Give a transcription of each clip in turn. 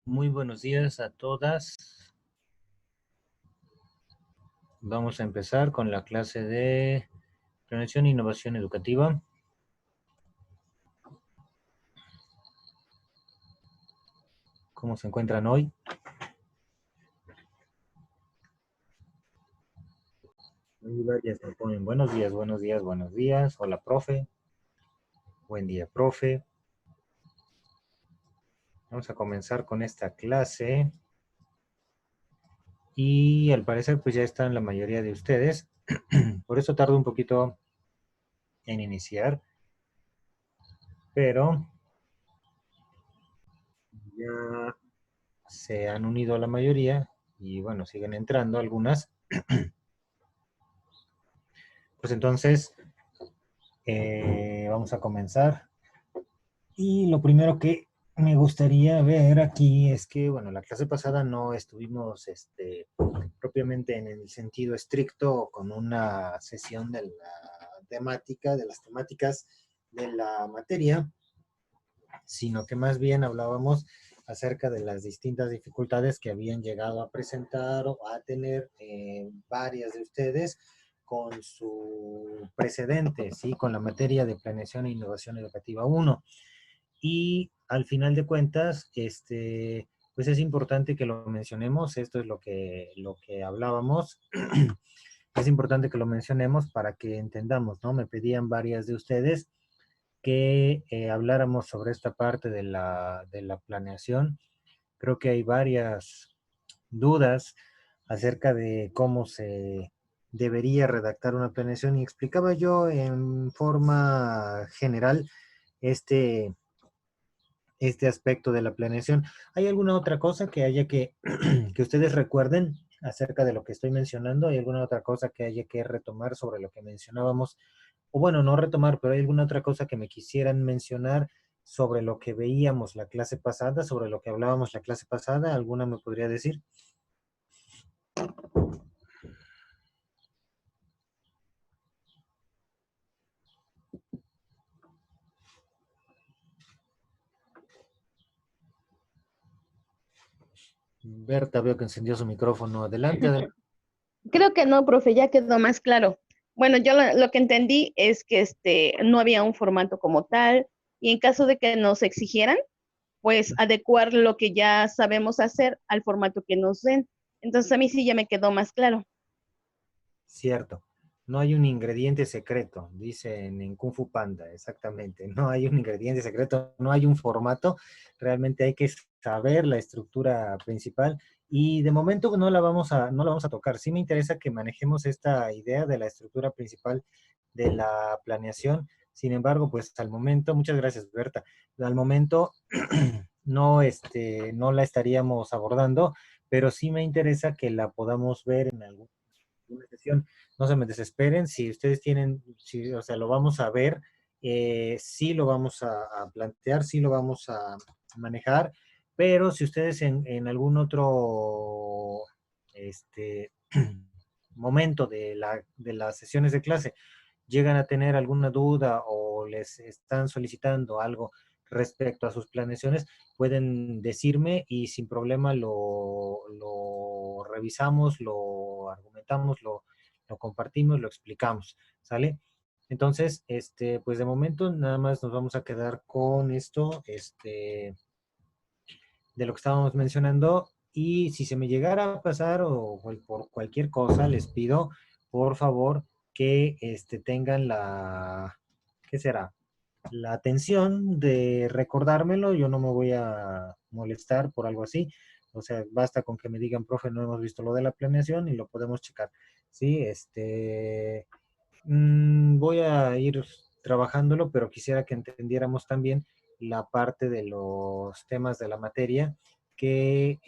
Muy buenos días a todas. Vamos a empezar con la clase de Planeación e Innovación Educativa. ¿Cómo se encuentran hoy? Varias me ponen buenos días, buenos días, buenos días. Hola, profe. Buen día, profe. Vamos a comenzar con esta clase. Y al parecer pues ya están la mayoría de ustedes. Por eso tardo un poquito en iniciar. Pero ya se han unido la mayoría. Y bueno, siguen entrando algunas. Pues entonces vamos a comenzar. Y lo primero que me gustaría ver aquí es que, bueno, la clase pasada no estuvimos propiamente en el sentido estricto con una sesión de la temática, de las temáticas de la materia, sino que más bien hablábamos acerca de las distintas dificultades que habían llegado a presentar o a tener varias de ustedes con su precedente, ¿sí? Con la materia de Planeación e Innovación Educativa 1. Y al final de cuentas, pues es importante que lo mencionemos, esto es lo que hablábamos, es importante que lo mencionemos para que entendamos, ¿no? Me pedían varias de ustedes que habláramos sobre esta parte de la planeación. Creo que hay varias dudas acerca de cómo se debería redactar una planeación y explicaba yo en forma general este, este aspecto de la planeación. ¿Hay alguna otra cosa que haya que ustedes recuerden acerca de lo que estoy mencionando? ¿Hay alguna otra cosa que haya que retomar sobre lo que mencionábamos? O bueno, no retomar, pero hay alguna otra cosa que me quisieran mencionar sobre lo que veíamos la clase pasada, sobre lo que hablábamos la clase pasada. ¿Alguna me podría decir? Berta, veo que encendió su micrófono. Adelante, adelante. Creo que no, profe, ya quedó más claro. Bueno, yo lo que entendí es que no había un formato como tal y en caso de que nos exigieran, pues adecuar lo que ya sabemos hacer al formato que nos den. Entonces a mí sí ya me quedó más claro. Cierto. No hay un ingrediente secreto, dicen en Kung Fu Panda, exactamente. No hay un ingrediente secreto, no hay un formato. Realmente hay que saber la estructura principal y de momento no la vamos a tocar. Sí me interesa que manejemos esta idea de la estructura principal de la planeación. Sin embargo, pues al momento, muchas gracias, Berta. Al momento no, no la estaríamos abordando, pero sí me interesa que la podamos ver en alguna sesión. No se me desesperen, si ustedes tienen, si, o sea, lo vamos a ver, sí lo vamos a plantear, sí lo vamos a manejar, pero si ustedes en algún otro este, momento de las sesiones de clase llegan a tener alguna duda o les están solicitando algo respecto a sus planeaciones, pueden decirme y sin problema lo revisamos, lo argumentamos, lo compartimos, lo explicamos, ¿sale? Entonces, pues de momento nada más nos vamos a quedar con esto, de lo que estábamos mencionando. Y si se me llegara a pasar o por cualquier cosa, les pido, por favor, que tengan ¿qué será? La atención de recordármelo. Yo no me voy a molestar por algo así. O sea, basta con que me digan, profe, no hemos visto lo de la planeación y lo podemos checar. Sí, voy a ir trabajándolo, pero quisiera que entendiéramos también la parte de los temas de la materia que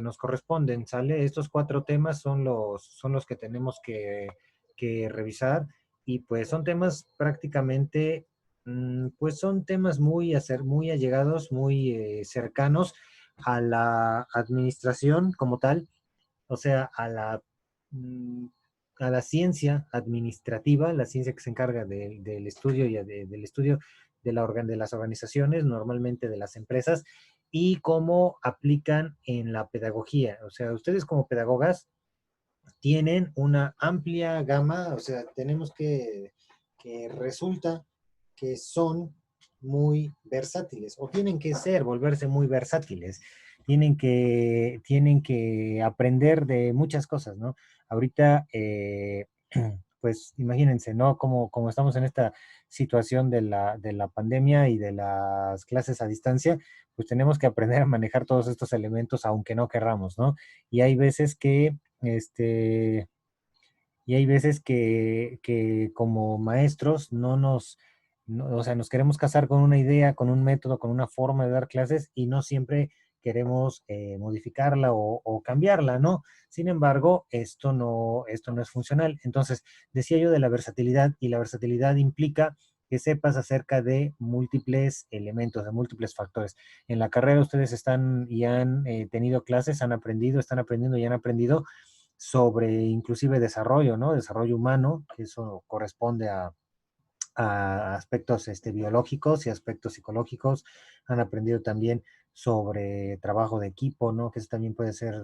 nos corresponden, ¿sale? Estos 4 temas son los que tenemos que revisar y pues son temas prácticamente, pues son temas muy allegados, muy cercanos a la administración como tal, o sea, mm, a la ciencia administrativa, la ciencia que se encarga del estudio y del estudio de las organizaciones, normalmente de las empresas, y cómo aplican en la pedagogía. O sea, ustedes como pedagogas tienen una amplia gama, o sea, tenemos que resulta que son muy versátiles o tienen que ser, volverse muy versátiles. Tienen que aprender de muchas cosas, ¿no? Ahorita, pues imagínense, ¿no? Como estamos en esta situación de la pandemia y de las clases a distancia, pues tenemos que aprender a manejar todos estos elementos aunque no querramos, ¿no? Y hay veces este, que como maestros o sea, nos queremos casar con una idea, con un método, con una forma de dar clases y no siempre queremos modificarla o cambiarla, ¿no? Sin embargo, esto no es funcional. Entonces, decía yo de la versatilidad y la versatilidad implica que sepas acerca de múltiples elementos, de múltiples factores. En la carrera ustedes están y han tenido clases, han aprendido, están aprendiendo y han aprendido sobre inclusive desarrollo, ¿no? Desarrollo humano, que eso corresponde a aspectos biológicos y aspectos psicológicos. Han aprendido también sobre trabajo de equipo, ¿no? Que eso también puede ser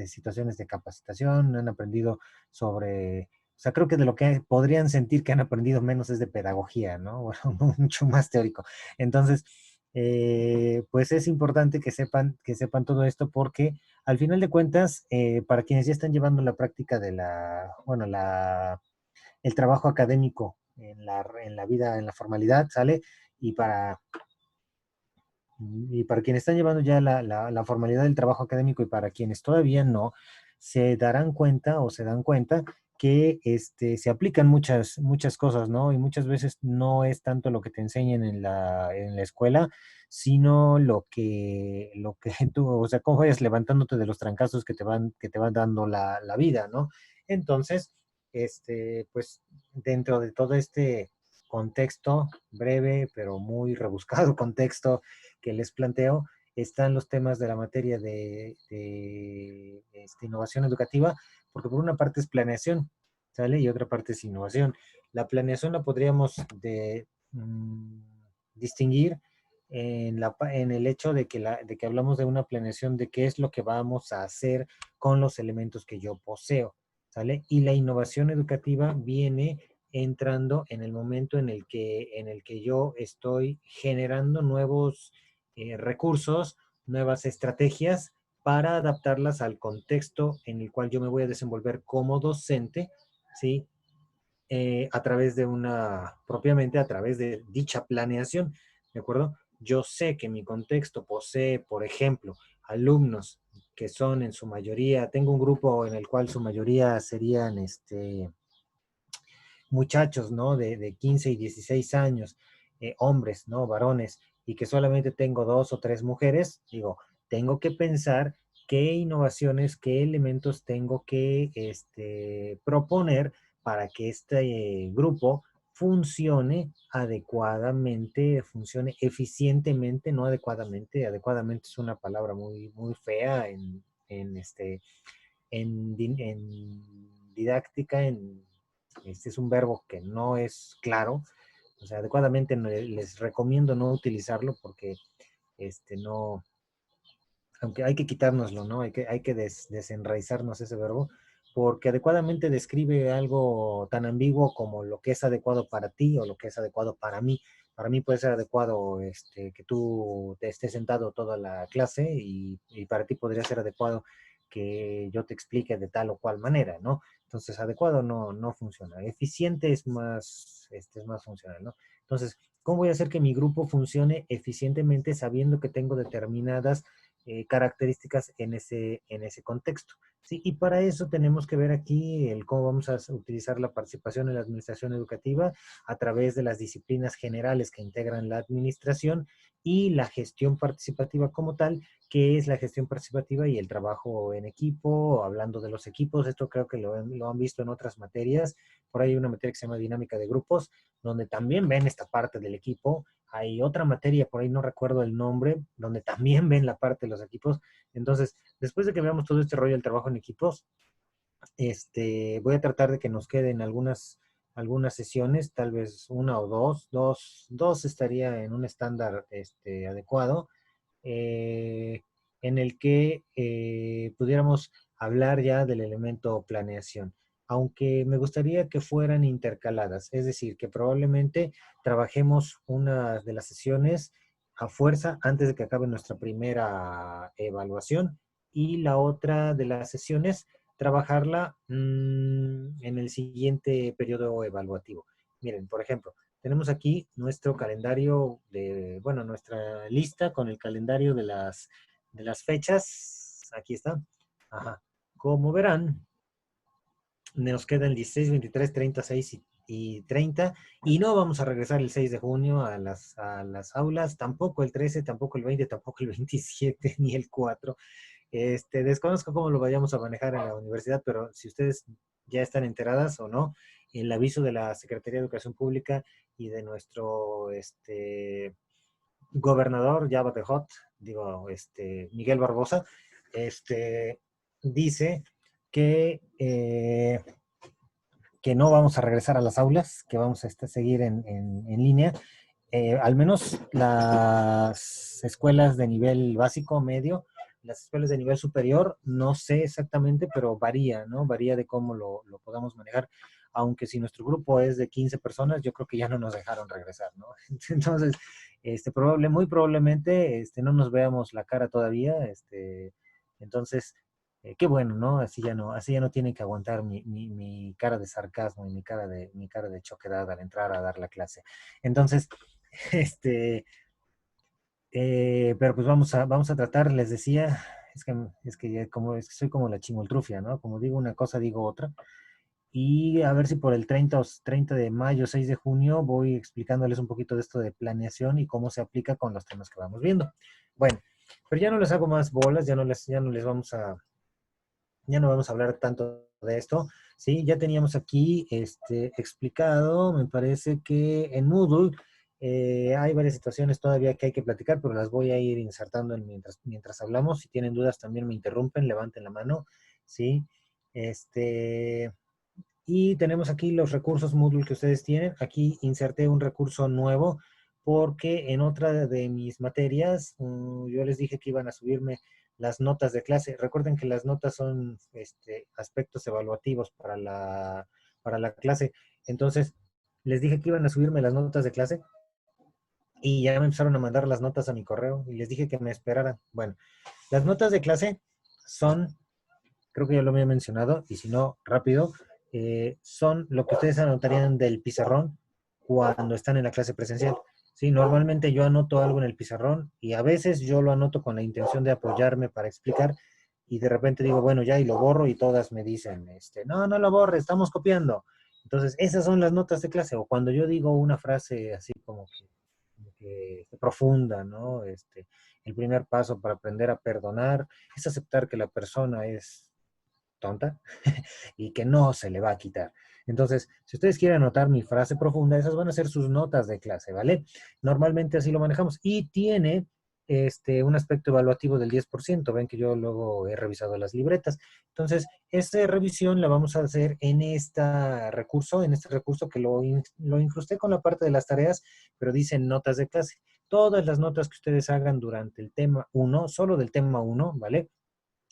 situaciones de capacitación. Han aprendido sobre, o sea, creo que de lo que podrían sentir que han aprendido menos es de pedagogía, ¿no? Bueno, mucho más teórico. Entonces, pues es importante que sepan todo esto porque al final de cuentas, para quienes ya están llevando la práctica de bueno, el trabajo académico en la vida, en la formalidad, ¿sale? Y para, y para quienes están llevando ya la formalidad del trabajo académico y para quienes todavía no, se darán cuenta o se dan cuenta que se aplican muchas cosas, ¿no? Y muchas veces no es tanto lo que te enseñan en la escuela, sino lo que tú, o sea, cómo vayas levantándote de los trancazos que te van dando la vida, ¿no? Entonces, pues dentro de todo este contexto breve, pero muy rebuscado contexto que les planteo, están los temas de la materia de innovación educativa, porque por una parte es planeación, ¿sale? Y otra parte es innovación. La planeación la podríamos distinguir en el hecho de que hablamos de una planeación de qué es lo que vamos a hacer con los elementos que yo poseo, ¿sale? Y la innovación educativa viene entrando en el momento en el que yo estoy generando nuevos recursos, nuevas estrategias para adaptarlas al contexto en el cual yo me voy a desenvolver como docente, ¿sí? A través de propiamente a través de dicha planeación, ¿de acuerdo? Yo sé que mi contexto posee, por ejemplo, alumnos que son en su mayoría, tengo un grupo en el cual su mayoría serían muchachos, ¿no? De 15 y 16 años, hombres, ¿no? Varones, y que solamente tengo dos o tres mujeres, digo, tengo que pensar qué innovaciones, qué elementos tengo que proponer para que este grupo funcione adecuadamente, funcione eficientemente, no adecuadamente. Adecuadamente es una palabra muy fea en didáctica, este es un verbo que no es claro, o sea, adecuadamente les recomiendo no utilizarlo porque no, aunque hay que quitárnoslo, ¿no? Hay que desenraizarnos ese verbo, porque adecuadamente describe algo tan ambiguo como lo que es adecuado para ti o lo que es adecuado para mí. Para mí puede ser adecuado que tú te estés sentado toda la clase y para ti podría ser adecuado que yo te explique de tal o cual manera, ¿no? Entonces, adecuado no funciona. Eficiente es más funcional, ¿no? Entonces, ¿cómo voy a hacer que mi grupo funcione eficientemente sabiendo que tengo determinadas características en ese contexto? ¿Sí? Y para eso tenemos que ver aquí el cómo vamos a utilizar la participación en la administración educativa a través de las disciplinas generales que integran la administración y la gestión participativa como tal, que es la gestión participativa y el trabajo en equipo, hablando de los equipos. Esto creo que lo han visto en otras materias. Por ahí hay una materia que se llama dinámica de grupos, donde también ven esta parte del equipo. Hay otra materia, por ahí no recuerdo el nombre, donde también ven la parte de los equipos. Entonces, después de que veamos todo este rollo del trabajo en equipos, voy a tratar de que nos queden algunas sesiones, tal vez una o dos estaría en un estándar adecuado, en el que pudiéramos hablar ya del elemento planeación, aunque me gustaría que fueran intercaladas, es decir, que probablemente trabajemos una de las sesiones a fuerza antes de que acabe nuestra primera evaluación y la otra de las sesiones trabajarla en el siguiente periodo evaluativo. Miren, por ejemplo, tenemos aquí nuestro calendario bueno, nuestra lista con el calendario de las fechas. Aquí está. Ajá. Como verán, nos queda el 16, 23, 30, 6 y 30, y no vamos a regresar el 6 de junio a las aulas, tampoco el 13, tampoco el 20, tampoco el 27, ni el 4. Desconozco cómo lo vayamos a manejar en la universidad, pero si ustedes ya están enteradas o no, el aviso de la Secretaría de Educación Pública y de nuestro gobernador, ya Hot, digo, Miguel Barbosa, dice que, que no vamos a regresar a las aulas, que vamos a seguir en línea. Al menos las escuelas de nivel básico, medio, las escuelas de nivel superior, no sé exactamente, pero varía, ¿no? Varía de cómo lo podamos manejar. Aunque si nuestro grupo es de 15 personas, yo creo que ya no nos dejaron regresar, ¿no? Entonces, muy probablemente no nos veamos la cara todavía. Entonces, qué bueno, ¿no? Así ya no tienen que aguantar mi cara de sarcasmo y mi cara de choquedad al entrar a dar la clase. Entonces, este, pero pues vamos a tratar, les decía, es que soy como la chimoltrufia, ¿no? Como digo una cosa, digo otra. Y a ver si por el 30 de mayo, 6 de junio, voy explicándoles un poquito de esto de planeación y cómo se aplica con los temas que vamos viendo. Bueno, pero ya no les hago más bolas, ya no vamos a hablar tanto de esto, ¿sí? Ya teníamos aquí explicado, me parece que en Moodle hay varias situaciones todavía que hay que platicar, pero las voy a ir insertando mientras hablamos. Si tienen dudas también me interrumpen, levanten la mano, ¿sí? Y tenemos aquí los recursos Moodle que ustedes tienen. Aquí inserté un recurso nuevo porque en otra de mis materias yo les dije que iban a subirme las notas de clase. Recuerden que las notas son aspectos evaluativos para la clase. Entonces, les dije que iban a subirme las notas de clase y ya me empezaron a mandar las notas a mi correo y les dije que me esperaran. Bueno, las notas de clase son, creo que ya lo había mencionado, y si no, rápido, son lo que ustedes anotarían del pizarrón cuando están en la clase presencial. Sí, normalmente yo anoto algo en el pizarrón y a veces yo lo anoto con la intención de apoyarme para explicar y de repente digo, bueno, ya, y lo borro y todas me dicen, no, no lo borres, estamos copiando. Entonces, esas son las notas de clase. O cuando yo digo una frase así como que profunda, ¿no? El primer paso para aprender a perdonar es aceptar que la persona es tonta y que no se le va a quitar. Entonces, si ustedes quieren anotar mi frase profunda, esas van a ser sus notas de clase, ¿vale? Normalmente así lo manejamos y tiene un aspecto evaluativo del 10%. Ven que yo luego he revisado las libretas. Entonces, esta revisión la vamos a hacer en este recurso que lo incrusté con la parte de las tareas, pero dice notas de clase. Todas las notas que ustedes hagan durante el tema 1, solo del tema 1, ¿vale?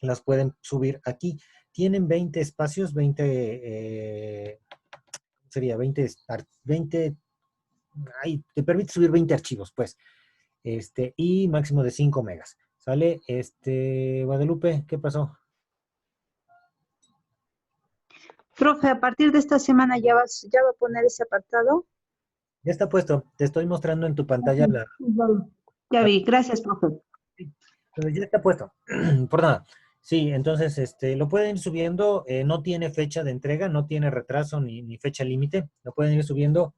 Las pueden subir aquí. Tienen 20 espacios, 20, te permite subir 20 archivos, pues, y máximo de 5 megas. ¿Sale? Guadalupe, ¿qué pasó? Profe, a partir de esta semana ya va a poner ese apartado. Ya está puesto. Te estoy mostrando en tu pantalla Ya vi, gracias, profe. Entonces ya está puesto. Por nada. Sí, entonces lo pueden ir subiendo. No tiene fecha de entrega, no tiene retraso ni fecha límite. Lo pueden ir subiendo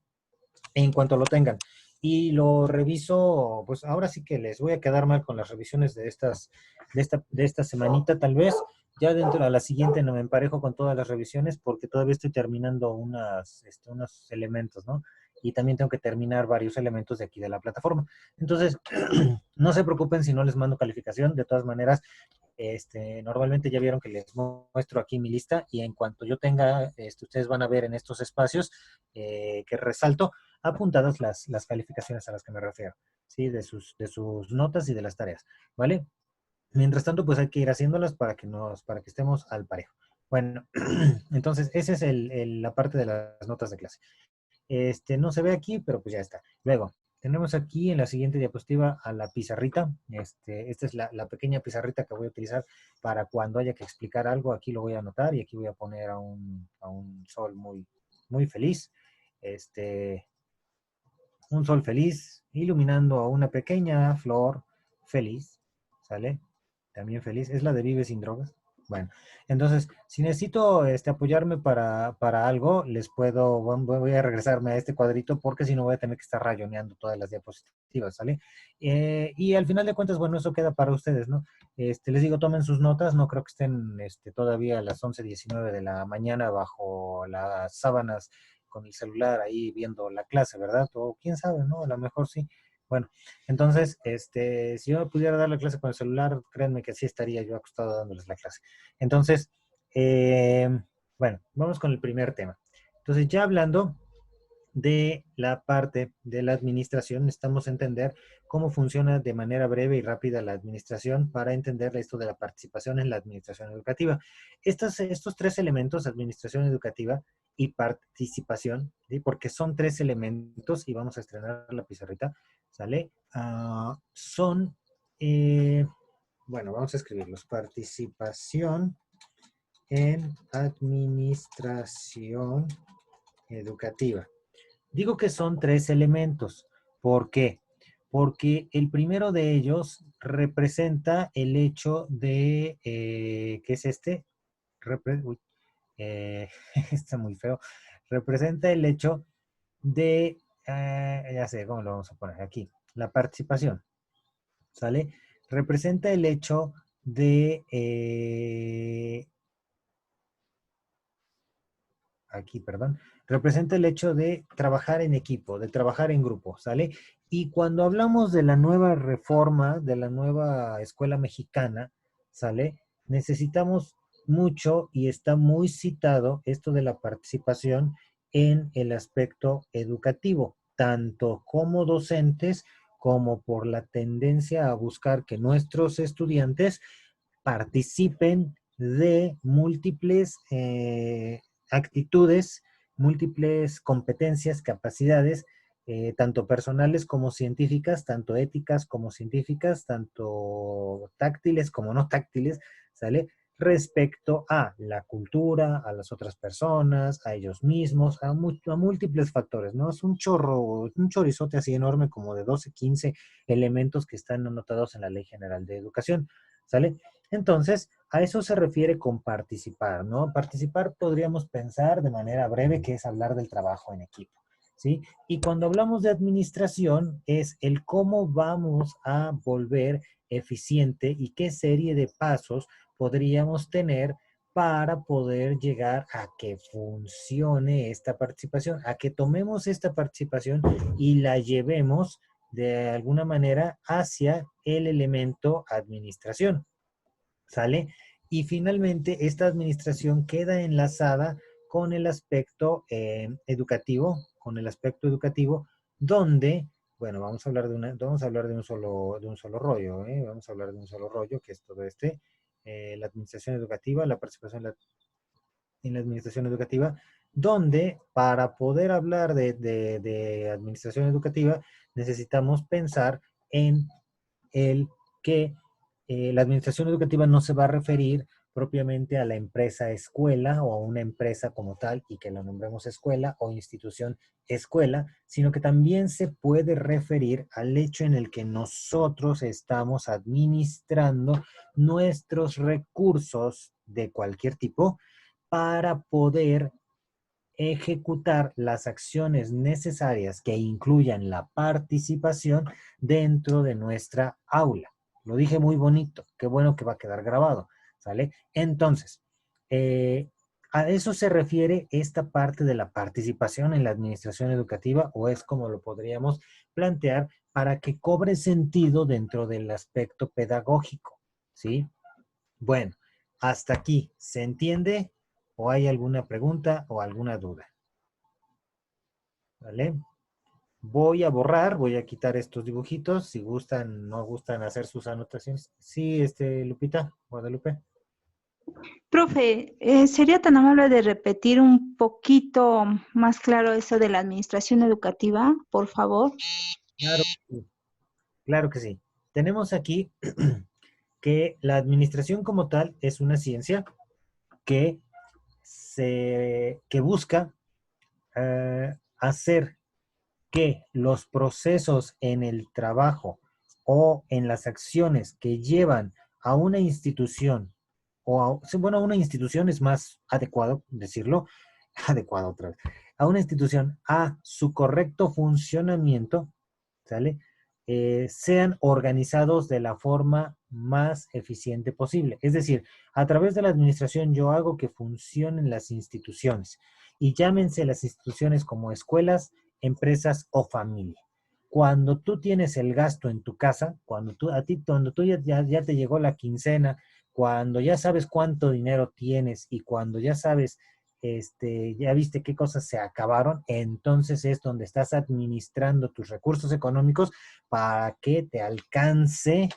en cuanto lo tengan. Y lo reviso, pues ahora sí que les voy a quedar mal con las revisiones de esta semanita, tal vez. Ya dentro de la siguiente no me emparejo con todas las revisiones porque todavía estoy terminando unos elementos, ¿no? Y también tengo que terminar varios elementos de aquí de la plataforma. Entonces, no se preocupen si no les mando calificación. De todas maneras, normalmente ya vieron que les muestro aquí mi lista y en cuanto yo tenga, ustedes van a ver en estos espacios que resalto, apuntadas las calificaciones a las que me refiero, ¿sí? De sus notas y de las tareas, ¿vale? Mientras tanto, pues hay que ir haciéndolas para que estemos al parejo. Bueno, entonces, esa es la parte de las notas de clase. No se ve aquí, pero pues ya está. Luego, tenemos aquí en la siguiente diapositiva a la pizarrita. Esta es la pequeña pizarrita que voy a utilizar para cuando haya que explicar algo. Aquí lo voy a anotar y aquí voy a poner a un sol muy, muy feliz. Un sol feliz iluminando a una pequeña flor feliz. ¿Sale? También feliz. Es la de Vive sin drogas. Bueno, entonces, si necesito apoyarme para algo, voy a regresarme a este cuadrito porque si no voy a tener que estar rayoneando todas las diapositivas, ¿sale? Y al final de cuentas, bueno, eso queda para ustedes, ¿no? Les digo, tomen sus notas, no creo que estén todavía a las 11:19 de la mañana bajo las sábanas con el celular ahí viendo la clase, ¿verdad? O quién sabe, ¿no? A lo mejor sí. Bueno, entonces, si yo me pudiera dar la clase con el celular, créanme que sí estaría yo acostado dándoles la clase. Entonces, bueno, vamos con el primer tema. Entonces, ya hablando de la parte de la administración, necesitamos entender cómo funciona de manera breve y rápida la administración para entender esto de la participación en la administración educativa. Estos tres elementos, administración educativa y participación, ¿sí? Porque son tres elementos, y vamos a estrenar la pizarrita, ¿sale? Bueno, vamos a escribirlos. Participación en administración educativa. Digo que son tres elementos. ¿Por qué? Porque el primero de ellos representa el hecho de, ¿qué es este? Uy, está muy feo. Representa el hecho de, ya sé cómo lo vamos a poner aquí, la participación, ¿sale? Representa el hecho de, aquí, perdón, representa el hecho de trabajar en equipo, de trabajar en grupo, ¿sale? Y cuando hablamos de la nueva reforma, de la nueva escuela mexicana, ¿sale? Necesitamos mucho y está muy citado esto de la participación en el aspecto educativo, tanto como docentes como por la tendencia a buscar que nuestros estudiantes participen de múltiples actitudes, múltiples competencias, capacidades, tanto personales como científicas, tanto éticas como científicas, tanto táctiles como no táctiles, ¿sale? Respecto a la cultura, a las otras personas, a ellos mismos, a múltiples factores, ¿no? Es un chorizote así enorme como de 12, 15 elementos que están anotados en la Ley General de Educación, ¿sale? Entonces, a eso se refiere con participar, ¿no? Participar podríamos pensar de manera breve que es hablar del trabajo en equipo, ¿sí? Y cuando hablamos de administración es el cómo vamos a volver eficiente y qué serie de pasos podríamos tener para poder llegar a que funcione esta participación, a que tomemos esta participación y la llevemos de alguna manera hacia el elemento administración. ¿Sale? Y finalmente, esta administración queda enlazada con el aspecto educativo, donde, bueno, vamos a hablar de un solo rollo, ¿eh? Vamos a hablar de un solo rollo, que es todo la administración educativa, la participación en la administración educativa, donde para poder hablar de administración educativa necesitamos pensar en el que la administración educativa no se va a referir propiamente a la empresa escuela o a una empresa como tal y que la nombremos escuela o institución escuela, sino que también se puede referir al hecho en el que nosotros estamos administrando nuestros recursos de cualquier tipo para poder ejecutar las acciones necesarias que incluyan la participación dentro de nuestra aula. Lo dije muy bonito, qué bueno que va a quedar grabado, ¿sale? Entonces, a eso se refiere esta parte de la participación en la administración educativa, o es como lo podríamos plantear para que cobre sentido dentro del aspecto pedagógico, ¿sí? Bueno, hasta aquí, ¿se entiende? ¿O hay alguna pregunta o alguna duda? ¿Vale? Voy a borrar, voy a quitar estos dibujitos. Si gustan, no gustan hacer sus anotaciones. Sí, Lupita, Guadalupe. Profe, ¿sería tan amable de repetir un poquito más claro eso de la administración educativa, por favor? Claro, que sí, claro que sí. Tenemos aquí que la administración como tal es una ciencia que, que busca hacer que los procesos en el trabajo o en las acciones que llevan a una institución, sí, bueno, a una institución es más adecuado decirlo, adecuado otra vez, a una institución, a su correcto funcionamiento, ¿sale? Sean organizados de la forma más eficiente posible. Es decir, a través de la administración yo hago que funcionen las instituciones y llámense las instituciones como escuelas, empresas o familia. Cuando tú tienes el gasto en tu casa, cuando tú ya te llegó la quincena, cuando ya sabes cuánto dinero tienes y cuando ya sabes, ya viste qué cosas se acabaron, entonces es donde estás administrando tus recursos económicos para que te alcance,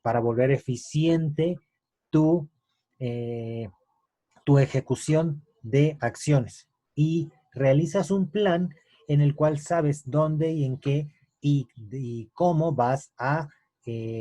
para volver eficiente tu, eh, tu ejecución de acciones. Y realizas un plan en el cual sabes dónde y en qué y cómo vas a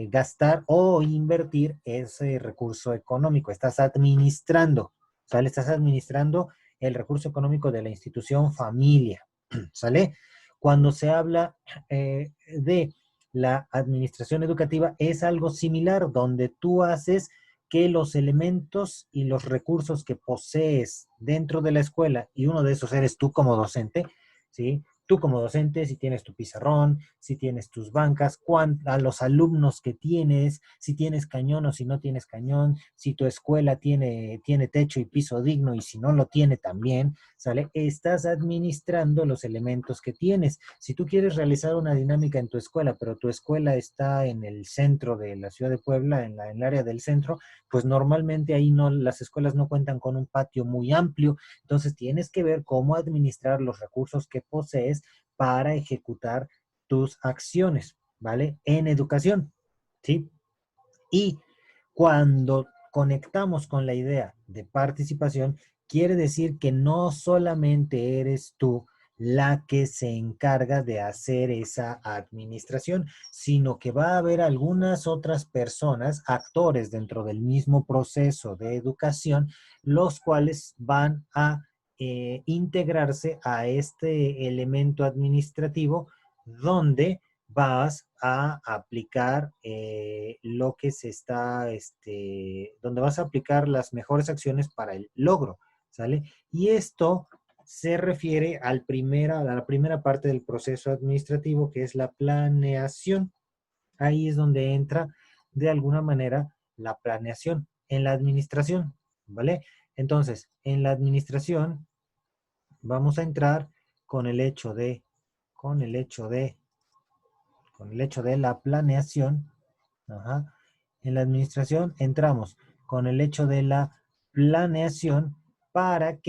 gastar o invertir ese recurso económico. Estás administrando, ¿sale? Estás administrando el recurso económico de la institución familia, ¿sale? Cuando se habla de la administración educativa, es algo similar, donde tú haces que los elementos y los recursos que posees dentro de la escuela, y uno de esos eres tú como docente, ¿sí? Tú como docente, si tienes tu pizarrón, si tienes tus bancas, a los alumnos que tienes, si tienes cañón o si no tienes cañón, si tu escuela tiene techo y piso digno y si no lo tiene también, ¿sale? Estás administrando los elementos que tienes. Si tú quieres realizar una dinámica en tu escuela, pero tu escuela está en el centro de la ciudad de Puebla, en el área del centro, pues normalmente ahí no, las escuelas no cuentan con un patio muy amplio, entonces tienes que ver cómo administrar los recursos que posees para ejecutar tus acciones, ¿vale? En educación, ¿sí? Y cuando conectamos con la idea de participación, quiere decir que no solamente eres tú la que se encarga de hacer esa administración, sino que va a haber algunas otras personas, actores dentro del mismo proceso de educación, los cuales van a integrarse a este elemento administrativo donde vas a aplicar lo que se está, donde vas a aplicar las mejores acciones para el logro, ¿sale? Y esto se refiere a la primera parte del proceso administrativo, que es la planeación. Ahí es donde entra, de alguna manera, la planeación en la administración, ¿vale? Entonces, en la administración vamos a entrar con el hecho de, con el hecho de con el hecho de la planeación. Ajá. En la administración entramos con el hecho de la planeación para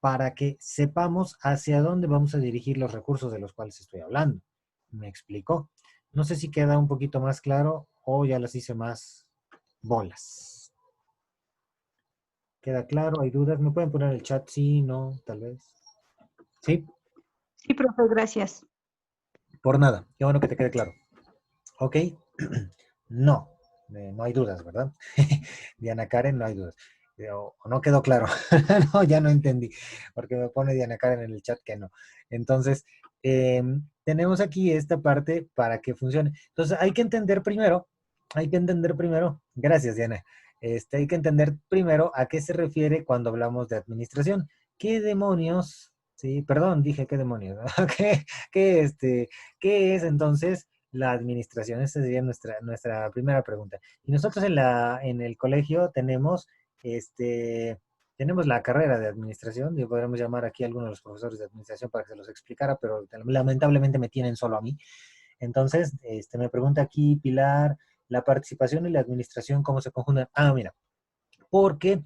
para que sepamos hacia dónde vamos a dirigir los recursos de los cuales estoy hablando. ¿Me explicó? No sé si queda un poquito más claro o ya las hice más bolas. ¿Queda claro? ¿Hay dudas? ¿Me pueden poner en el chat? Sí, no, tal vez. ¿Sí? Sí, profe, gracias. Por nada. Qué bueno que te quede claro. ¿Ok? No, no hay dudas, ¿verdad? Diana Karen, no hay dudas. O no quedó claro. No, ya no entendí, porque me pone Diana Karen en el chat que no. Entonces, tenemos aquí esta parte para que funcione. Entonces, hay que entender primero, gracias Diana, hay que entender primero a qué se refiere cuando hablamos de administración. ¿Qué demonios? Sí, perdón, dije qué demonios. ¿Qué es entonces la administración? Esa sería nuestra primera pregunta. Y nosotros en el colegio tenemos la carrera de administración, y podríamos llamar aquí a algunos de los profesores de administración para que se los explicara, pero lamentablemente me tienen solo a mí. Entonces, me pregunta aquí Pilar, la participación y la administración, ¿cómo se conjuntan? Ah, mira, porque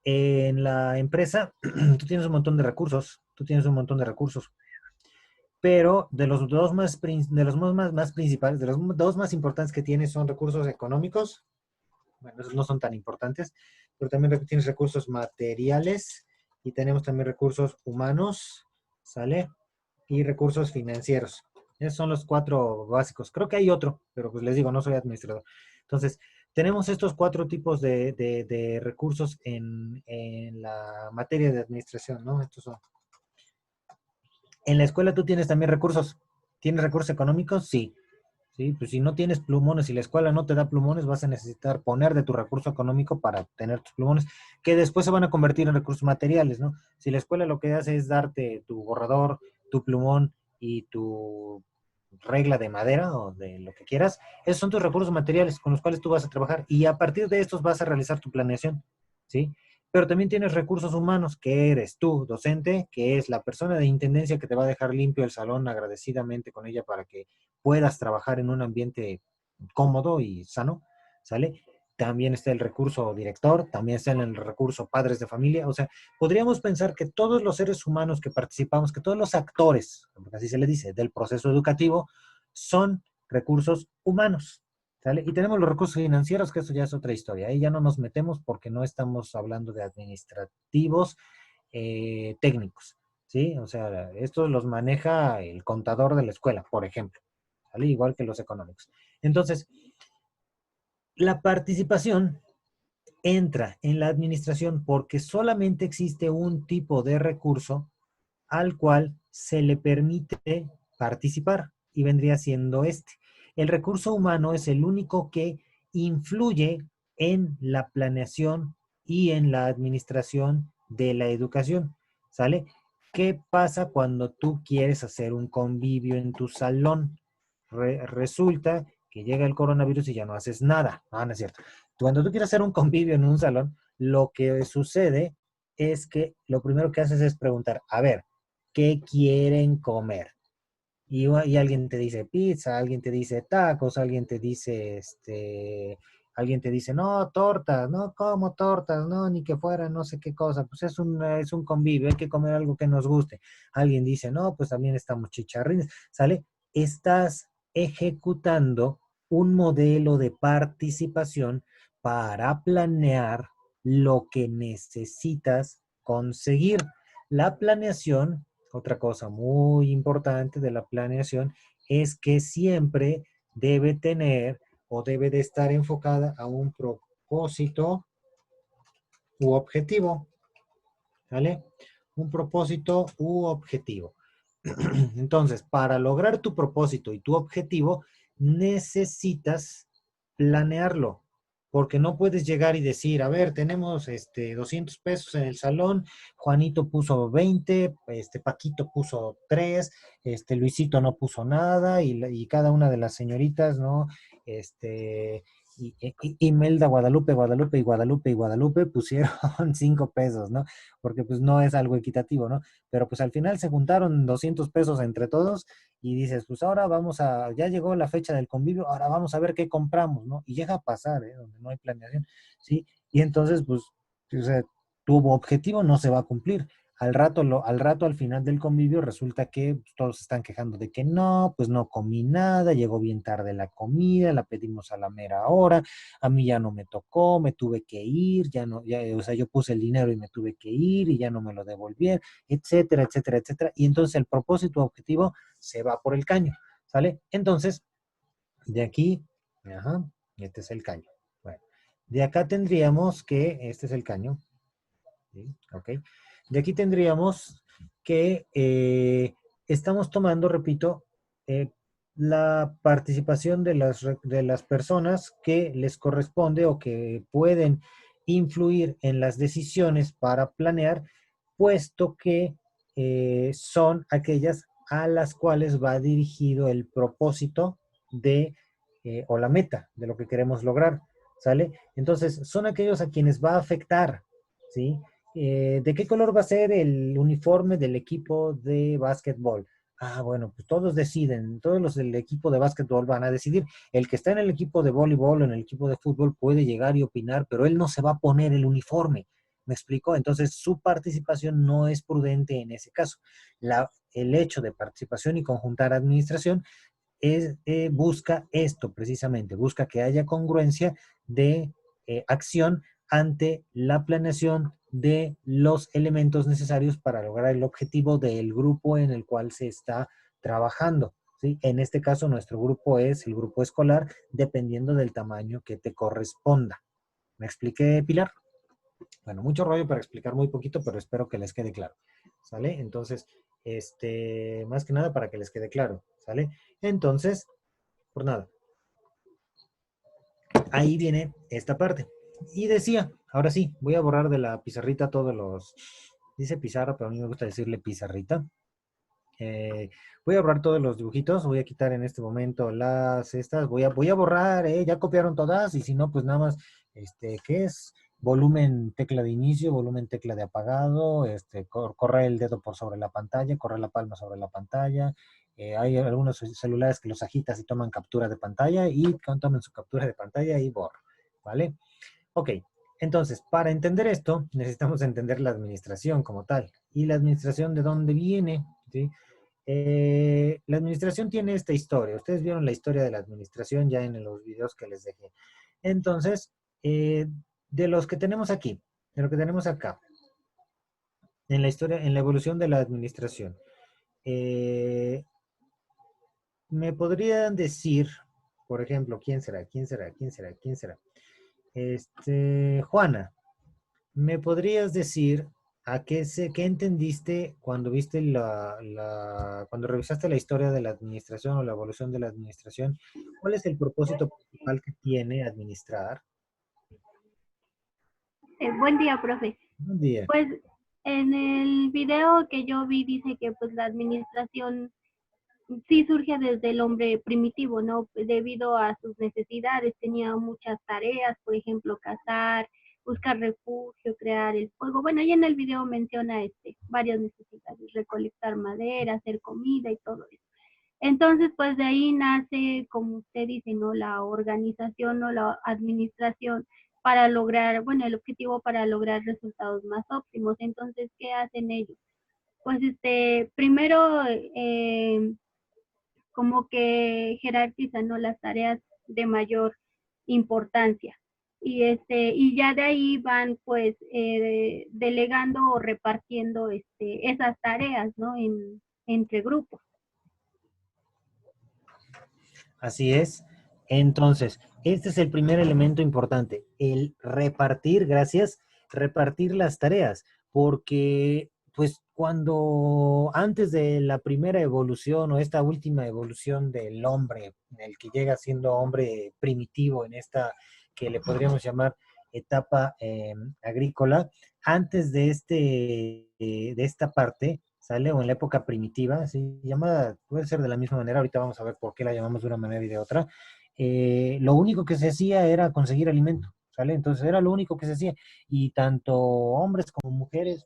en la empresa tú tienes un montón de recursos, pero de los dos más principales, de los dos más importantes que tienes son recursos económicos. Bueno, esos no son tan importantes, pero también tienes recursos materiales y tenemos también recursos humanos, ¿sale? Y recursos financieros. Esos son los 4 básicos. Creo que hay otro, pero pues les digo, no soy administrador. Entonces, tenemos estos 4 tipos de recursos en la materia de administración, ¿no? Estos son. En la escuela tú tienes también recursos. ¿Tienes recursos económicos? Sí. Sí, pues si no tienes plumones y la escuela no te da plumones, vas a necesitar poner de tu recurso económico para tener tus plumones, que después se van a convertir en recursos materiales, ¿no? Si la escuela lo que hace es darte tu borrador, tu plumón y tu regla de madera o de lo que quieras, esos son tus recursos materiales con los cuales tú vas a trabajar y a partir de estos vas a realizar tu planeación, ¿sí? Pero también tienes recursos humanos, que eres tú, docente, que es la persona de intendencia que te va a dejar limpio el salón agradecidamente con ella para que puedas trabajar en un ambiente cómodo y sano, ¿sale? También está el recurso director, también está el recurso padres de familia, o sea, podríamos pensar que todos los seres humanos que participamos, que todos los actores, porque así se le dice, del proceso educativo, son recursos humanos, ¿sale? Y tenemos los recursos financieros, que eso ya es otra historia, ahí ya no nos metemos porque no estamos hablando de administrativos técnicos, ¿sí? O sea, estos los maneja el contador de la escuela, por ejemplo, ¿sale? Igual que los económicos. Entonces, la participación entra en la administración porque solamente existe un tipo de recurso al cual se le permite participar y vendría siendo este. El recurso humano es el único que influye en la planeación y en la administración de la educación, ¿sale? ¿Qué pasa cuando tú quieres hacer un convivio en tu salón? Resulta que llega el coronavirus y ya no haces nada. No, no es cierto. Cuando tú quieres hacer un convivio en un salón, lo que sucede es que lo primero que haces es preguntar, a ver, ¿qué quieren comer? Y alguien te dice pizza, alguien te dice tacos, alguien te dice, no, tortas, no como tortas, no, ni que fuera no sé qué cosa, pues es un convivio, hay que comer algo que nos guste. Alguien dice, no, pues también estamos chicharrines, ¿sale? Estás ejecutando un modelo de participación para planear lo que necesitas conseguir. La planeación, otra cosa muy importante de la planeación, es que siempre debe tener o debe de estar enfocada a un propósito u objetivo, ¿vale? Un propósito u objetivo. Entonces, para lograr tu propósito y tu objetivo, necesitas planearlo, porque no puedes llegar y decir, a ver, tenemos 200 pesos en el salón, Juanito puso 20, Paquito puso 3, Luisito no puso nada, y cada una de las señoritas, ¿no? Imelda, Guadalupe, Guadalupe y Guadalupe y Guadalupe pusieron 5 pesos, ¿no? Porque pues no es algo equitativo, ¿no? Pero pues al final se juntaron 200 pesos entre todos y dices, pues ahora ya llegó la fecha del convivio, ahora vamos a ver qué compramos, ¿no? Y llega a pasar, ¿eh? Donde no hay planeación, ¿sí? Y entonces, pues, o sea, tu objetivo no se va a cumplir. Al final del convivio resulta que pues, todos se están quejando de que no, pues no comí nada, llegó bien tarde la comida, la pedimos a la mera hora, a mí ya no me tocó, me tuve que ir, o sea, yo puse el dinero y me tuve que ir y ya no me lo devolvieron, etcétera, etcétera, etcétera. Y entonces el propósito objetivo se va por el caño, ¿sale? Entonces, de aquí, ajá, este es el caño. Bueno, de acá tendríamos que, este es el caño, ¿sí? Ok. De aquí tendríamos que estamos tomando, repito, la participación de las personas que les corresponde o que pueden influir en las decisiones para planear, puesto que son aquellas a las cuales va dirigido el propósito o la meta de lo que queremos lograr, ¿sale? Entonces, son aquellos a quienes va a afectar, ¿sí? ¿De qué color va a ser el uniforme del equipo de básquetbol? Ah, bueno, pues todos deciden, todos los del equipo de básquetbol van a decidir. El que está en el equipo de voleibol o en el equipo de fútbol puede llegar y opinar, pero él no se va a poner el uniforme, ¿Me explico? Entonces, su participación no es prudente en ese caso. El hecho de participación y conjuntar administración busca esto precisamente, busca que haya congruencia de acción ante la planeación de los elementos necesarios para lograr el objetivo del grupo en el cual se está trabajando. ¿Sí? En este caso, nuestro grupo es el grupo escolar, dependiendo del tamaño que te corresponda. ¿Me expliqué, Pilar? Bueno, mucho rollo para explicar muy poquito, pero espero que les quede claro. ¿Sale? Entonces, más que nada para que les quede claro. ¿Sale? Entonces, por nada. Ahí viene esta parte. Y decía, ahora sí, voy a borrar de la pizarrita todos los... Dice pizarra, pero a mí me gusta decirle pizarrita. Voy a borrar todos los dibujitos, voy a quitar en este momento las estas, voy a borrar, ya copiaron todas, y si no, pues nada más, ¿qué es? Volumen tecla de inicio, volumen tecla de apagado, corre el dedo por sobre la pantalla, corre la palma sobre la pantalla. Hay algunos celulares que los agitas y toman captura de pantalla, y toman su captura de pantalla y borro, ¿vale? Ok, entonces, para entender esto, necesitamos entender la administración como tal. ¿Y la administración de dónde viene? ¿Sí? La administración tiene esta historia. Ustedes vieron la historia de la administración ya en los videos que les dejé. Entonces, de los que tenemos aquí, de lo que tenemos acá, en la historia, en la evolución de la administración, me podrían decir, por ejemplo, ¿quién será? ¿Quién será? ¿Quién será? ¿Quién será? Juana, ¿me podrías decir qué entendiste cuando viste cuando revisaste la historia de la administración o la evolución de la administración? ¿Cuál es el propósito principal que tiene administrar? Buen día, profe. Buen día. Pues en el video que yo vi dice que pues la administración sí surge desde el hombre primitivo, ¿no? Debido a sus necesidades, tenía muchas tareas, por ejemplo, cazar, buscar refugio, crear el fuego. Bueno, ahí en el video menciona varias necesidades, recolectar madera, hacer comida y todo eso. Entonces, pues de ahí nace, como usted dice, ¿no? La organización o la administración para lograr, bueno, el objetivo para lograr resultados más óptimos. Entonces, ¿qué hacen ellos? Pues primero como que jerarquizan, ¿no? Las tareas de mayor importancia. Y ya de ahí van pues delegando o repartiendo esas tareas, ¿no? Entre grupos. Así es. Entonces, este es el primer elemento importante, el repartir, gracias, repartir las tareas, porque pues cuando antes de la primera evolución o esta última evolución del hombre, en el que llega siendo hombre primitivo en esta que le podríamos llamar etapa agrícola, antes de esta parte, ¿sale? O en la época primitiva, ¿sí? Llamada, puede ser de la misma manera, ahorita vamos a ver por qué la llamamos de una manera y de otra. Lo único que se hacía era conseguir alimento, ¿sale? Entonces era lo único que se hacía. Y tanto hombres como mujeres,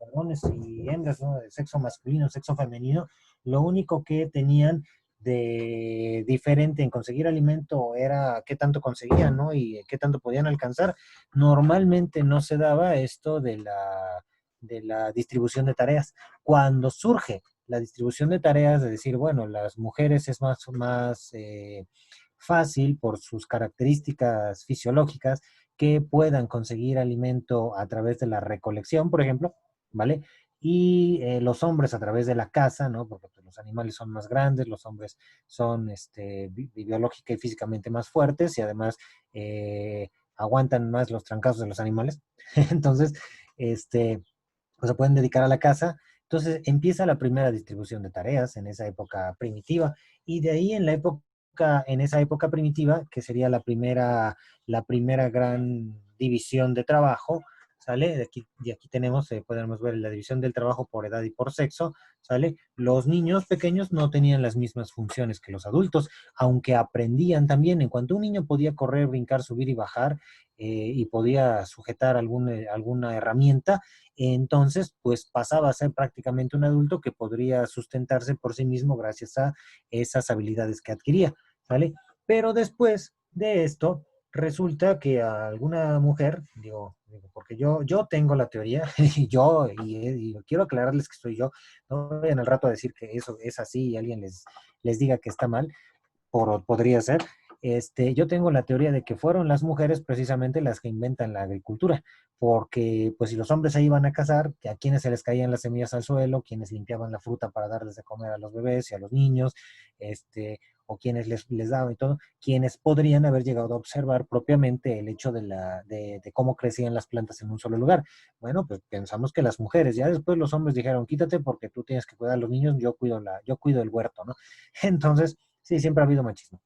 varones y hembras, ¿no? De sexo masculino, sexo femenino, lo único que tenían de diferente en conseguir alimento era qué tanto conseguían, ¿no? Y qué tanto podían alcanzar. Normalmente no se daba esto de la distribución de tareas. Cuando surge la distribución de tareas, de decir, bueno, las mujeres es más fácil por sus características fisiológicas que puedan conseguir alimento a través de la recolección, por ejemplo, ¿vale? Y los hombres a través de la caza, ¿no? Porque pues, los animales son más grandes, los hombres son biológica y físicamente más fuertes y además aguantan más los trancazos de los animales. Entonces, pues se pueden dedicar a la caza. Entonces empieza la primera distribución de tareas en esa época primitiva y de ahí en esa época primitiva, que sería la primera gran división de trabajo, ¿sale? De aquí tenemos, podemos ver la división del trabajo por edad y por sexo, ¿sale? Los niños pequeños no tenían las mismas funciones que los adultos, aunque aprendían también. En cuanto un niño podía correr, brincar, subir y bajar, y podía sujetar alguna herramienta, entonces pues pasaba a ser prácticamente un adulto que podría sustentarse por sí mismo gracias a esas habilidades que adquiría, ¿vale? Pero después de esto, resulta que a alguna mujer, digo, porque yo tengo la teoría, y quiero aclararles que soy yo, no vayan al rato a decir que eso es así y alguien les diga que está mal, podría ser. Yo tengo la teoría de que fueron las mujeres precisamente las que inventan la agricultura, porque pues si los hombres se iban a cazar, a quienes se les caían las semillas al suelo, quienes limpiaban la fruta para darles de comer a los bebés y a los niños, o quienes les daban y todo, quienes podrían haber llegado a observar propiamente el hecho de cómo crecían las plantas en un solo lugar. Bueno, pues pensamos que las mujeres, ya después los hombres dijeron, quítate porque tú tienes que cuidar a los niños, yo cuido el huerto, ¿no? Entonces, sí, siempre ha habido machismo.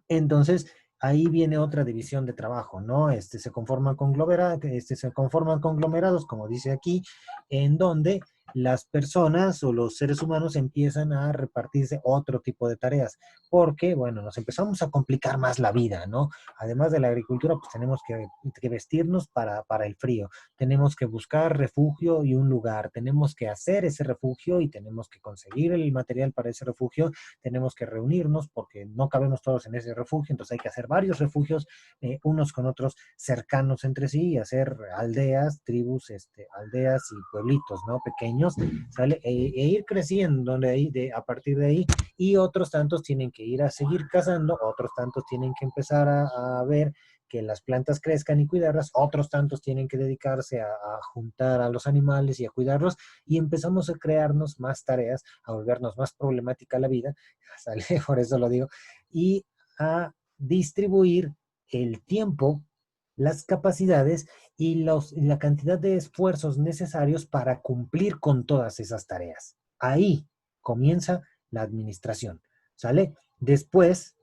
Entonces, ahí viene otra división de trabajo, ¿no? Se conforman conglomerados, como dice aquí, en donde las personas o los seres humanos empiezan a repartirse otro tipo de tareas, porque, bueno, nos empezamos a complicar más la vida, ¿no? Además de la agricultura, pues tenemos que vestirnos para el frío, tenemos que buscar refugio y un lugar, tenemos que hacer ese refugio y tenemos que conseguir el material para ese refugio, tenemos que reunirnos porque no cabemos todos en ese refugio, entonces hay que hacer varios refugios, unos con otros cercanos entre sí y hacer aldeas, tribus, aldeas y pueblitos, ¿no? Pequeños, ¿sale? Ir creciendo a partir de ahí, y otros tantos tienen que ir a seguir cazando, otros tantos tienen que empezar a ver que las plantas crezcan y cuidarlas, otros tantos tienen que dedicarse a juntar a los animales y a cuidarlos, y empezamos a crearnos más tareas, a volvernos más problemática la vida, ¿sale? Por eso lo digo, y a distribuir el tiempo, las capacidades y la cantidad de esfuerzos necesarios para cumplir con todas esas tareas. Ahí comienza la administración, ¿sale? Después,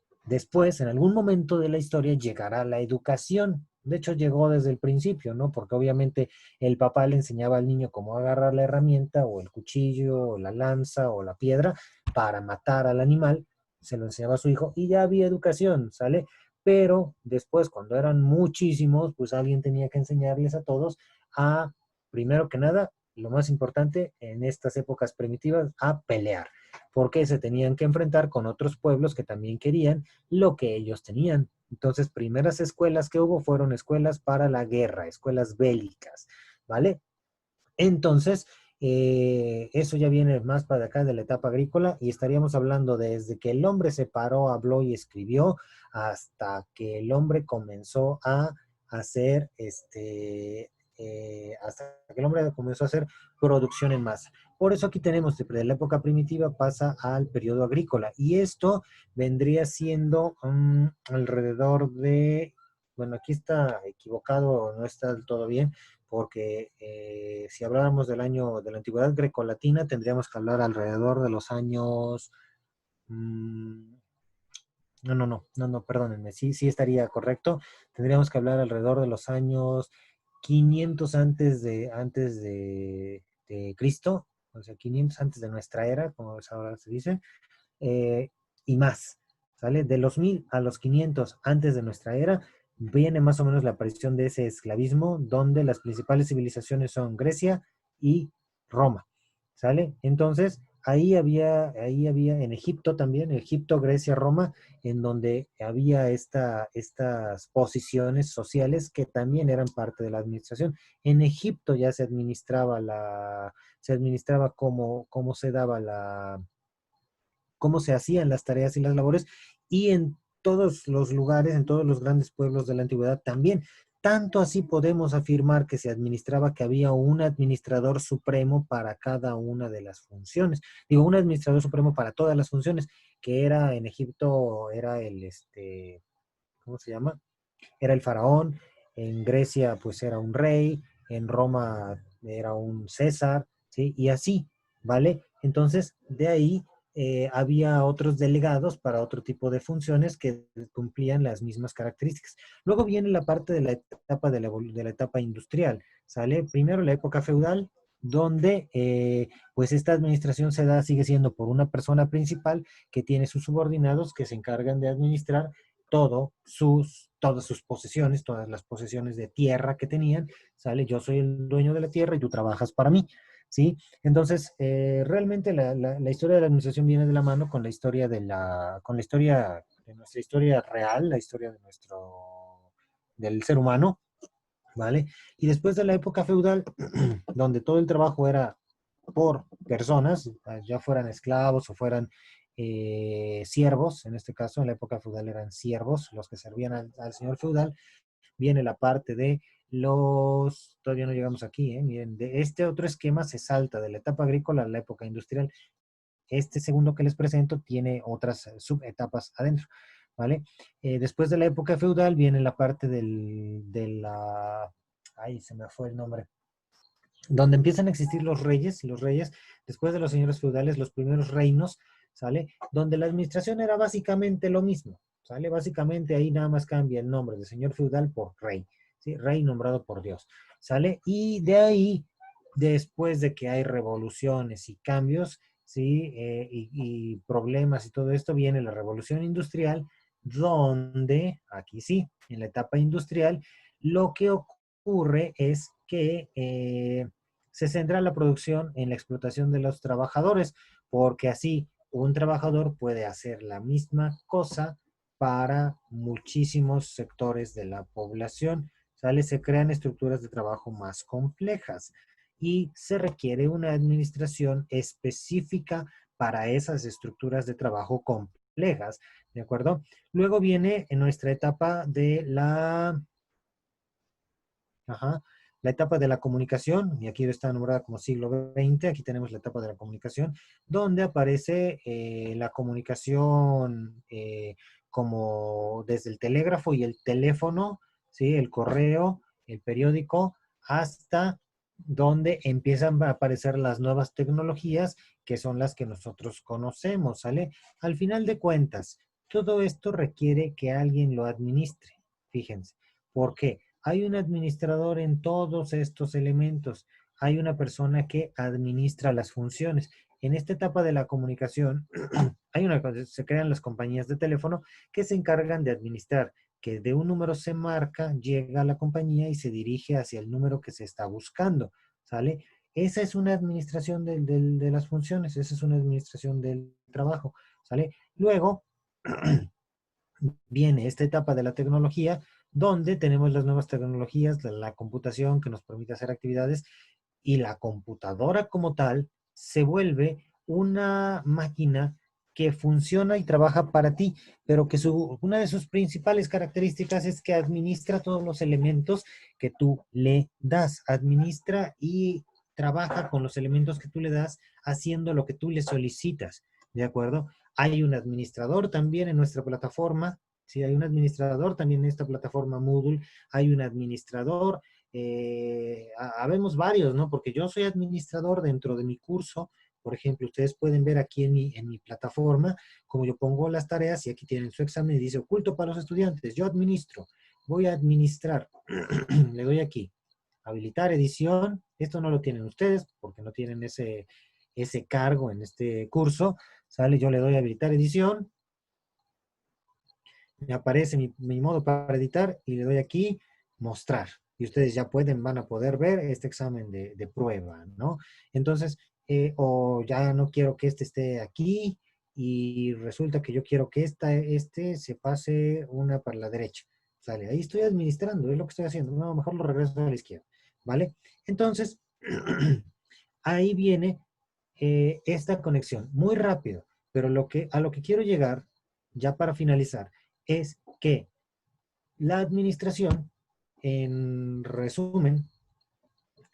en algún momento de la historia, llegará la educación. De hecho, llegó desde el principio, ¿no? Porque obviamente el papá le enseñaba al niño cómo agarrar la herramienta, o el cuchillo, o la lanza, o la piedra, para matar al animal. Se lo enseñaba a su hijo y ya había educación, ¿sale? Pero después, cuando eran muchísimos, pues alguien tenía que enseñarles a todos a, primero que nada, lo más importante en estas épocas primitivas, a pelear, porque se tenían que enfrentar con otros pueblos que también querían lo que ellos tenían. Entonces, primeras escuelas que hubo fueron escuelas para la guerra, escuelas bélicas, ¿vale? Entonces, eso ya viene más para acá de la etapa agrícola, y estaríamos hablando desde que el hombre se paró, habló y escribió, hasta que el hombre comenzó a hacer hasta que el hombre comenzó a hacer producción en masa. Por eso aquí tenemos, de la época primitiva pasa al periodo agrícola, y esto vendría siendo alrededor de, bueno, aquí está equivocado, no está del todo bien, porque si habláramos del año de la antigüedad grecolatina, tendríamos que hablar alrededor de los años... no, perdónenme, sí estaría correcto. Tendríamos que hablar alrededor de los años 500 antes de Cristo, o sea, 500 antes de nuestra era, como ahora se dice, eh, y más, ¿sale? De los 1000 a los 500 antes de nuestra era, viene más o menos la aparición de ese esclavismo, donde las principales civilizaciones son Grecia y Roma, ¿sale? Entonces, ahí había en Egipto también, Egipto, Grecia, Roma, en donde había estas posiciones sociales que también eran parte de la administración. En Egipto ya se administraba cómo se daba cómo se hacían las tareas y las labores, y en todos los lugares, en todos los grandes pueblos de la antigüedad también. Tanto así podemos afirmar que se administraba, que había un administrador supremo para cada una de las funciones. Digo, un administrador supremo para todas las funciones, que era en Egipto, era ¿cómo se llama? Era el faraón, en Grecia pues era un rey, en Roma era un César, ¿sí? Y así, ¿vale? Entonces, de ahí había otros delegados para otro tipo de funciones que cumplían las mismas características. Luego viene la parte de la etapa de la etapa industrial, ¿sale? Primero la época feudal, donde pues esta administración sigue siendo por una persona principal que tiene sus subordinados que se encargan de administrar todas sus posesiones, todas las posesiones de tierra que tenían, ¿sale? Yo soy el dueño de la tierra y tú trabajas para mí, ¿sí? Entonces, realmente la historia de la administración viene de la mano con la historia de nuestra historia real, la historia de del ser humano, ¿vale? Y después de la época feudal, donde todo el trabajo era por personas, ya fueran esclavos o fueran siervos, en este caso en la época feudal eran siervos los que servían al señor feudal, viene la parte de los, todavía no llegamos aquí, miren, de este otro esquema se salta de la etapa agrícola a la época industrial. Este segundo que les presento tiene otras subetapas adentro, ¿vale? Después de la época feudal viene la parte de la, ay, se me fue el nombre, donde empiezan a existir los reyes, después de los señores feudales, los primeros reinos, ¿sale? Donde la administración era básicamente lo mismo, ¿sale? Básicamente ahí nada más cambia el nombre de señor feudal por rey, ¿sí? Rey nombrado por Dios, ¿sale? Y de ahí, después de que hay revoluciones y cambios, ¿sí? Y problemas y todo esto, viene la revolución industrial, donde, aquí sí, en la etapa industrial, lo que ocurre es que se centra la producción en la explotación de los trabajadores, porque así un trabajador puede hacer la misma cosa para muchísimos sectores de la población. ¿Sale? Se crean estructuras de trabajo más complejas y se requiere una administración específica para esas estructuras de trabajo complejas, ¿de acuerdo? Luego viene en nuestra etapa de la... Ajá. La etapa de la comunicación, y aquí está nombrada como siglo XX, aquí tenemos la etapa de la comunicación, donde aparece la comunicación como desde el telégrafo y el teléfono, ¿sí? El correo, el periódico, hasta donde empiezan a aparecer las nuevas tecnologías, que son las que nosotros conocemos, ¿sale? Al final de cuentas, todo esto requiere que alguien lo administre, fíjense. ¿Por qué? Hay un administrador en todos estos elementos. Hay una persona que administra las funciones. En esta etapa de la comunicación, se crean las compañías de teléfono que se encargan de administrar, que de un número se marca, llega a la compañía y se dirige hacia el número que se está buscando, ¿sale? Esa es una administración de las funciones, esa es una administración del trabajo, ¿sale? Luego, viene esta etapa de la tecnología, donde tenemos las nuevas tecnologías, la computación que nos permite hacer actividades, y la computadora como tal se vuelve una máquina que funciona y trabaja para ti, pero que una de sus principales características es que administra todos los elementos que tú le das, administra y trabaja con los elementos que tú le das, haciendo lo que tú le solicitas, ¿de acuerdo? Hay un administrador también en nuestra plataforma, sí, hay un administrador también en esta plataforma Moodle, hay un administrador, habemos varios, ¿no? Porque yo soy administrador dentro de mi curso. Por ejemplo, ustedes pueden ver aquí en mi plataforma, como yo pongo las tareas y aquí tienen su examen y dice oculto para los estudiantes, yo administro, voy a administrar, le doy aquí, habilitar edición, esto no lo tienen ustedes porque no tienen ese cargo en este curso, ¿sale? Yo le doy a habilitar edición, me aparece mi modo para editar y le doy aquí mostrar. Y ustedes ya van a poder ver este examen de prueba, ¿no? Entonces, o ya no quiero que este esté aquí y resulta que yo quiero que este se pase una para la derecha. ¿Sale? Ahí estoy administrando, es lo que estoy haciendo. No, mejor lo regreso a la izquierda, ¿vale? Entonces, ahí viene esta conexión, muy rápido, pero a lo que quiero llegar, ya para finalizar, es que la administración, en resumen,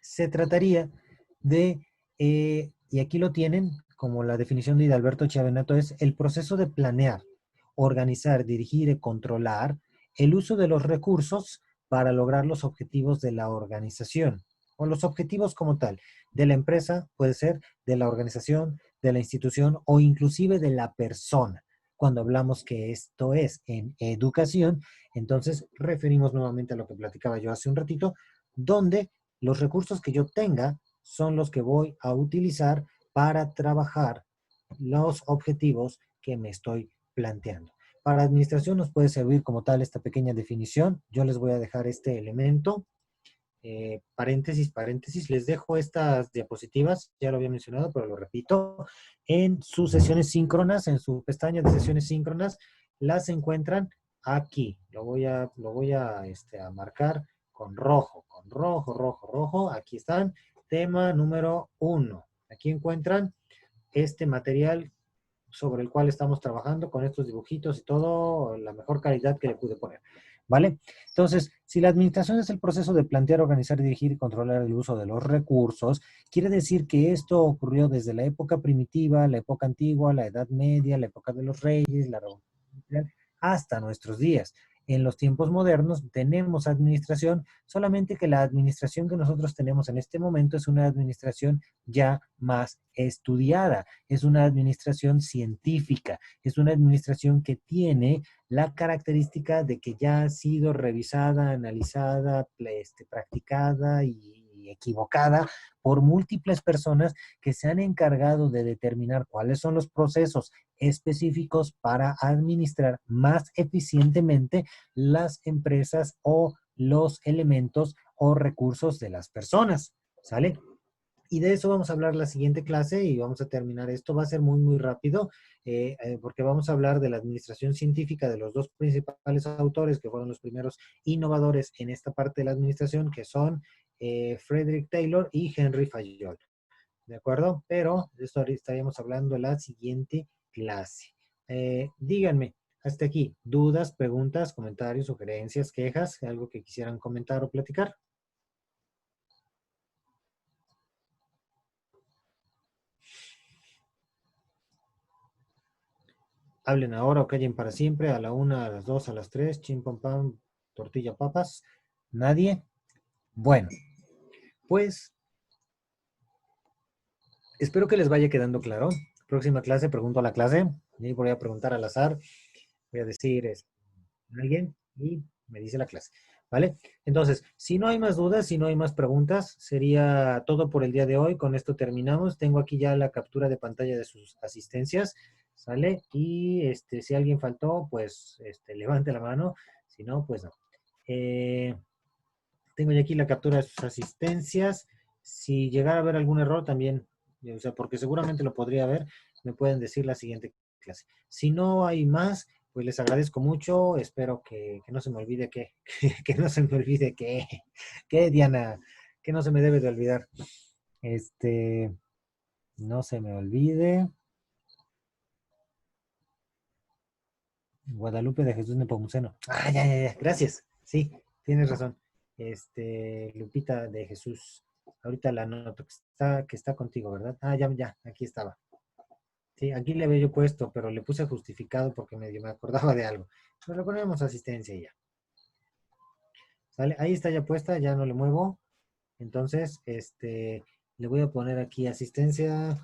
se trataría de, y aquí lo tienen, como la definición de Hidalberto Chiavenato, es el proceso de planear, organizar, dirigir y controlar el uso de los recursos para lograr los objetivos de la organización, o los objetivos como tal, de la empresa, puede ser de la organización, de la institución o inclusive de la persona. Cuando hablamos que esto es en educación, entonces referimos nuevamente a lo que platicaba yo hace un ratito, donde los recursos que yo tenga son los que voy a utilizar para trabajar los objetivos que me estoy planteando. Para administración nos puede servir como tal esta pequeña definición. Yo les voy a dejar este elemento. Paréntesis, paréntesis, les dejo estas diapositivas, ya lo había mencionado, pero lo repito, en sus sesiones síncronas, en su pestaña de sesiones síncronas, las encuentran aquí. Lo voy a marcar con rojo, rojo. Aquí están. Tema número 1. Aquí encuentran este material sobre el cual estamos trabajando con estos dibujitos y todo, la mejor calidad que le pude poner. ¿Vale? Entonces, si la administración es el proceso de plantear, organizar, dirigir y controlar el uso de los recursos, quiere decir que esto ocurrió desde la época primitiva, la época antigua, la Edad Media, la época de los reyes, la Revolución Industrial, hasta nuestros días. En los tiempos modernos tenemos administración, solamente que la administración que nosotros tenemos en este momento es una administración ya más estudiada, es una administración científica, es una administración que tiene la característica de que ya ha sido revisada, analizada, practicada y equivocada por múltiples personas que se han encargado de determinar cuáles son los procesos específicos para administrar más eficientemente las empresas o los elementos o recursos de las personas. ¿Sale? Y de eso vamos a hablar la siguiente clase y vamos a terminar. Esto va a ser muy, muy rápido porque vamos a hablar de la administración científica de los dos principales autores que fueron los primeros innovadores en esta parte de la administración, que son Frederick Taylor y Henry Fayol. ¿De acuerdo? Pero de esto estaríamos hablando en la siguiente clase. Díganme, hasta aquí, dudas, preguntas, comentarios, sugerencias, quejas, algo que quisieran comentar o platicar. Hablen ahora o callen para siempre, a la 1, a las 2, a las 3, chim pam pam, tortilla papas. ¿Nadie? Bueno, pues espero que les vaya quedando claro. Próxima clase, pregunto a la clase. Y voy a preguntar al azar. Voy a decir alguien y me dice la clase. ¿Vale? Entonces, si no hay más dudas, si no hay más preguntas, sería todo por el día de hoy. Con esto terminamos. Tengo aquí ya la captura de pantalla de sus asistencias. ¿Sale? Y si alguien faltó, pues levante la mano. Si no, pues no. Tengo ya aquí la captura de sus asistencias. Si llegara a haber algún error también, o sea, porque seguramente lo podría haber, me pueden decir la siguiente clase. Si no hay más, pues les agradezco mucho. Espero que no se me olvide que no se me olvide que Diana, que no se me debe de olvidar. No se me olvide. Guadalupe de Jesús Nepomuceno. Ah, ya. Gracias. Sí, tienes razón. Lupita de Jesús. Ahorita la anoto que está contigo, ¿verdad? Ah, ya, aquí estaba. Sí, aquí le había yo puesto, pero le puse justificado porque medio me acordaba de algo. Pero le ponemos asistencia y ya. ¿Sale? Ahí está ya puesta, ya no le muevo. Entonces, le voy a poner aquí asistencia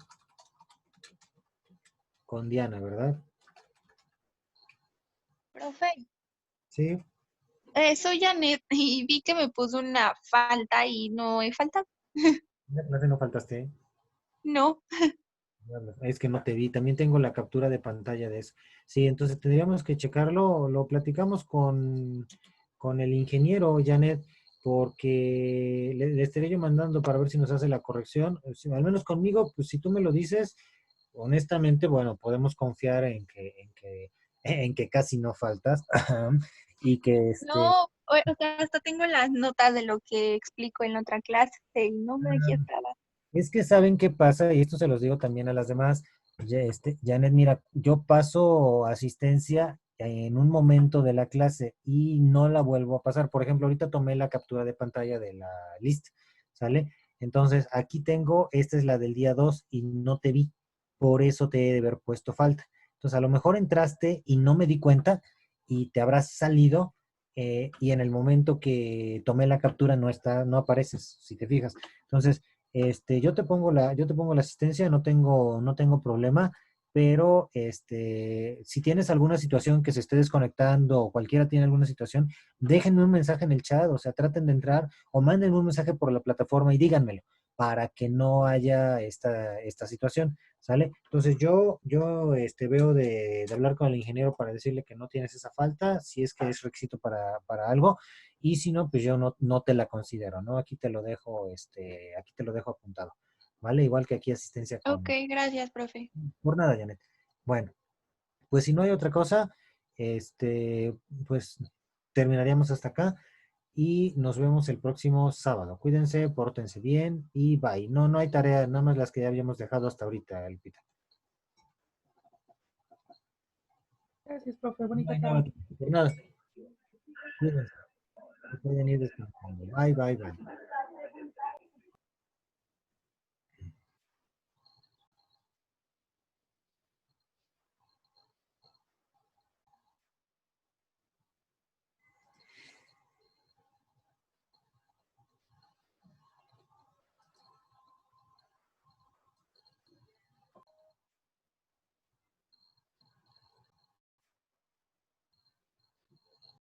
con Diana, ¿verdad? Profe, Sí. soy Janet y vi que me puso una falta y no he faltado. En la clase no faltaste, ¿eh? No. Es que no te vi. También tengo la captura de pantalla de eso. Sí, entonces tendríamos que checarlo. Lo platicamos con el ingeniero Janet, porque le estaré yo mandando para ver si nos hace la corrección. Al menos conmigo, pues si tú me lo dices, honestamente, bueno, podemos confiar en que casi no faltas. Y que No, o sea, hasta tengo las notas de lo que explico en la otra clase y no me registraba. Es que saben qué pasa, y esto se los digo también a las demás. Janet, mira, yo paso asistencia en un momento de la clase y no la vuelvo a pasar. Por ejemplo, ahorita tomé la captura de pantalla de la lista, ¿sale? Entonces, aquí tengo, esta es la del día 2 y no te vi, por eso te he de haber puesto falta. Entonces, a lo mejor entraste y no me di cuenta y te habrás salido y en el momento que tomé la captura no apareces, si te fijas. Entonces, yo te pongo la asistencia, no tengo problema, pero si tienes alguna situación que se esté desconectando o cualquiera tiene alguna situación, déjenme un mensaje en el chat, o sea, traten de entrar o mándenme un mensaje por la plataforma y díganmelo para que no haya esta situación, ¿sale? Entonces veo de hablar con el ingeniero para decirle que no tienes esa falta, si es que es requisito para algo, y si no, pues yo no te la considero, ¿no? Aquí te lo dejo, aquí te lo dejo apuntado, ¿vale? Igual que aquí asistencia Ok, gracias, profe. por nada, Janet. Bueno, pues si no hay otra cosa, pues terminaríamos hasta acá y nos vemos el próximo sábado. Cuídense, pórtense bien y bye. No, no hay tarea, nada más las que ya habíamos dejado hasta ahorita, Lupita. Gracias, profe. No Bonita hay tarde. nada, por nada. Cuídense. Que pueden ir descansando. Bye, bye, bye.